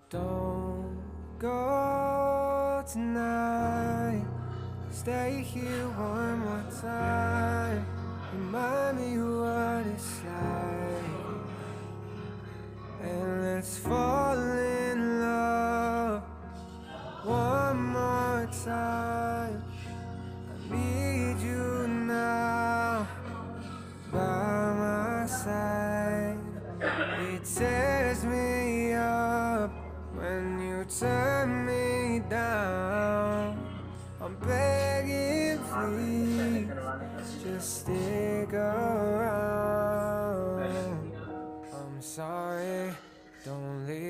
Don't go tonight. Stay here one more time. Remind me what it's like. And let's fall in love one more time. I need you now by my side. It tears me up when you turn me down. I'm begging, please, just stick around. I'm sorry, don't leave.